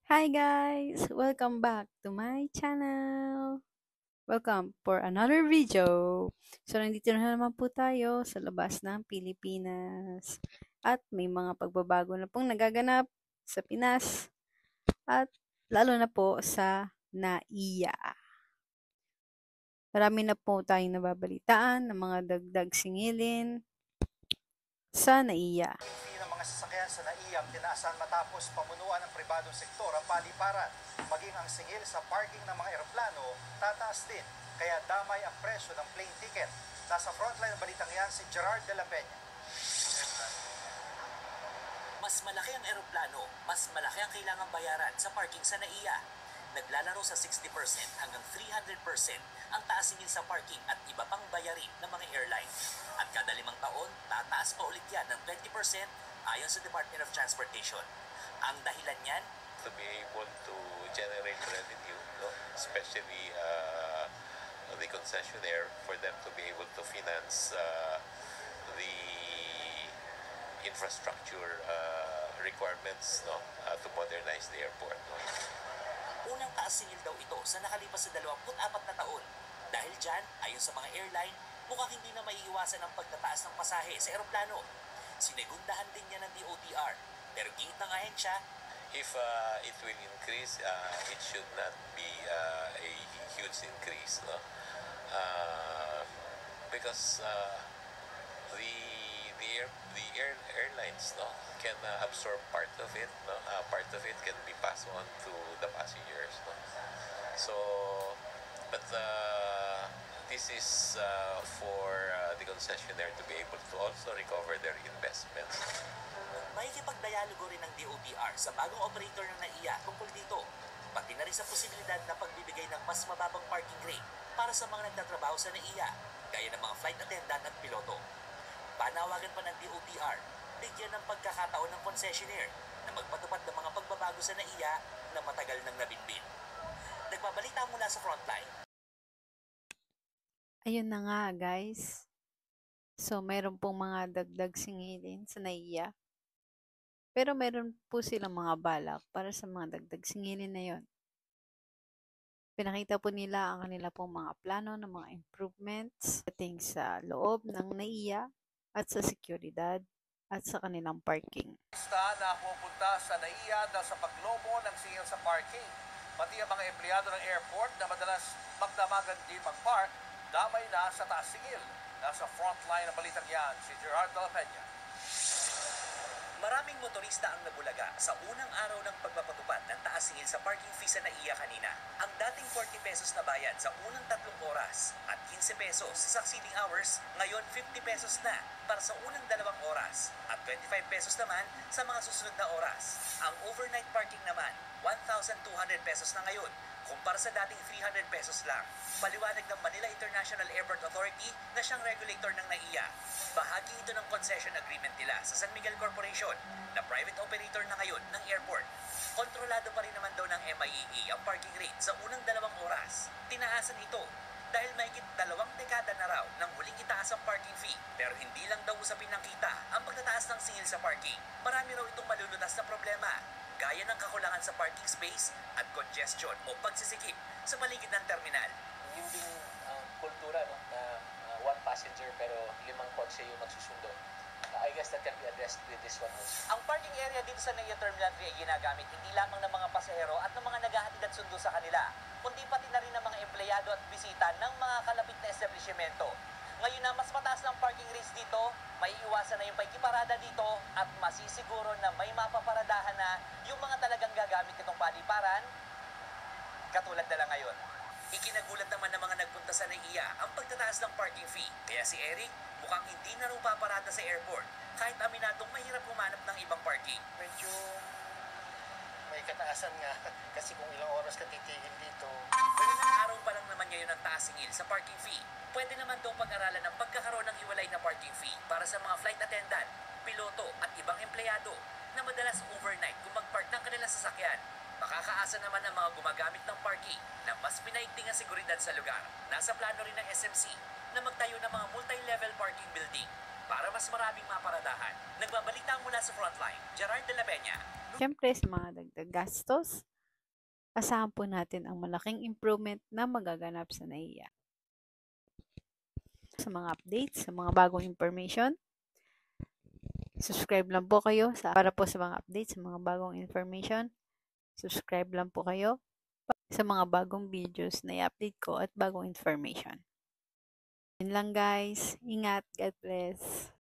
Hi guys! Welcome back to my channel! Welcome for another video! So, nandito na naman po tayo sa labas ng Pilipinas. At may mga pagbabago na pong nagaganap sa Pinas at lalo na po sa NAIA. Marami na po tayong nababalitaan ng mga dagdag singilin sa NAIA. Ng mga sasakyan sa NAIA tinaasan matapos pamunuan ng pribadong sektor ang paliparan. Maging ang singil sa parking ng mga eroplano tataas din, kaya damay ang presyo ng plane ticket. Nasa frontline ng balitang yan si Gerard de la Peña. Mas malaki ang eroplano, mas malaki ang kailangang bayaran sa parking sa NAIA. Naglalaro sa 60% hanggang 300% ang taas singil sa parking at iba pang bayarin ng mga airline. At kada 5 taon, tataas pa ulit yan ng 20% ayon sa Department of Transportation. Ang dahilan niyan, to be able to generate revenue, no? Especially the concessionaire, for them to be able to finance the infrastructure requirements, no? To modernize the airport. No? unang taas singil daw ito sa nakalipas sa 24 na taon. Dahil dyan, ayon sa mga airline, mukhang hindi na maiiwasan ang pagtataas ng pasahe sa eroplano. Sinegundahan din niya ng DOTR, pero giit ng ahensya, if it will increase, it should not be a huge increase, no? Because airlines, no, can absorb part of it, no? Part of it can be passed on to the passengers, no? So, but this is for the concessionaire to be able to also recover their investments. makikipagdialogo rin ng DOTR sa bagong operator ng NAIA tungkol dito. Pati na rin sa posibilidad na pagbibigay ng mas mababang parking rate para sa mga nagtatrabaho sa NAIA, gaya ng mga flight attendant at piloto. Panawagan pa ng DOTR, bigyan ng pagkakataon ng concessionaire na magpatupad ng mga pagbabago sa NAIA na matagal nang nabinbin. Nagbabalita mula sa Frontline. Ayun na nga guys. So, meron pong mga dagdag singilin sa NAIA. Pero meron po silang mga balak para sa mga dagdag singilin na yon. Pinakita po nila ang kanila pong mga plano ng mga improvements dating sa loob ng NAIA at sa seguridad at sa kanilang parking. Basta na pupunta sa NAIA dahil sa paglobo ng singil sa parking. Pati ang mga empleyado ng airport na madalas magdamagan din mag-park, damay na sa taas singil. Nasa frontline ng balitang yan si Gerard de la Peña. Maraming motorista ang nabulaga sa unang araw ng pagpapatupad ng taas singil sa parking fee sa NAIA kanina. Ang dating 40 pesos na bayad sa unang 3 oras at 15 pesos sa succeeding hours, ngayon 50 pesos na para sa unang 2 oras at 25 pesos naman sa mga susunod na oras. Ang overnight parking naman, 1,200 pesos na ngayon kumpara sa dating 300 pesos lang. Paliwanag ng Manila International Airport Authority na siyang regulator ng NAIA. Bahagi ito ng concession agreement nila sa San Miguel Corporation na private operator na ngayon ng airport. Kontrolado pa rin naman daw ng MIAA ang parking rate sa unang 2 oras. Tinaasan ito dahil mahigit 2 dekada na raw nang huling itaas ang parking fee. Pero hindi lang daw usapin ng kita ang pagtataas ng singil sa parking. Marami raw itong malulutas na problema, gaya ng kakulangan sa parking space at congestion o pagsisikip sa paligid ng terminal. Yung ding kultura, no, na one passenger pero 5 kotse yung magsusundo. I guess that can be addressed with this one also. Ang parking area dito sa NAIA Terminal 3 ay ginagamit hindi lamang ng mga pasahero at ng mga naghahatid at sundo sa kanila, kundi pati na rin ng mga empleyado at bisita ng mga kalapit na establishmento. Ngayon na mas mataas ng parking rates dito, may iwasan na yung pagkiparada dito at masisiguro na may mapaparadahan na yung mga talagang gagamit itong paliparan, katulad na lang ngayon. Ikinagulat naman ng mga nagpunta sa NAIA ang pagtataas ng parking fee. Kaya si Eric mukhang hindi na raw paparada sa airport kahit aminadong mahirap humanap ng ibang parking. Medyo may kataasan nga kasi kung ilang oras ka titigil dito. Pero ilang araw pa lang naman ngayon ang taas singil sa parking fee. Pwede naman daw pag-aralan ng pagkakaroon ng hiwalay na parking fee para sa mga flight attendant, piloto at ibang empleyado na madalas overnight kung mag-park ng kanilang sasakyan. Makakaasa naman ang mga gumagamit ng parking na mas pinaigting ang seguridad sa lugar. Nasa plano rin ng SMC na magtayo ng mga multi-level parking building para mas maraming maparadahan. Nagbabalita mula sa Frontline, Gerard de la Peña. Siyempre, sa mga dagdag gastos asahan po natin ang malaking improvement na magaganap sa NAIA. Sa mga updates, sa mga bagong information, subscribe lang po kayo para po sa mga updates, sa mga bagong information. Subscribe lang po kayo sa mga bagong videos na i-update ko at bagong information. Yun lang guys. Ingat. God bless.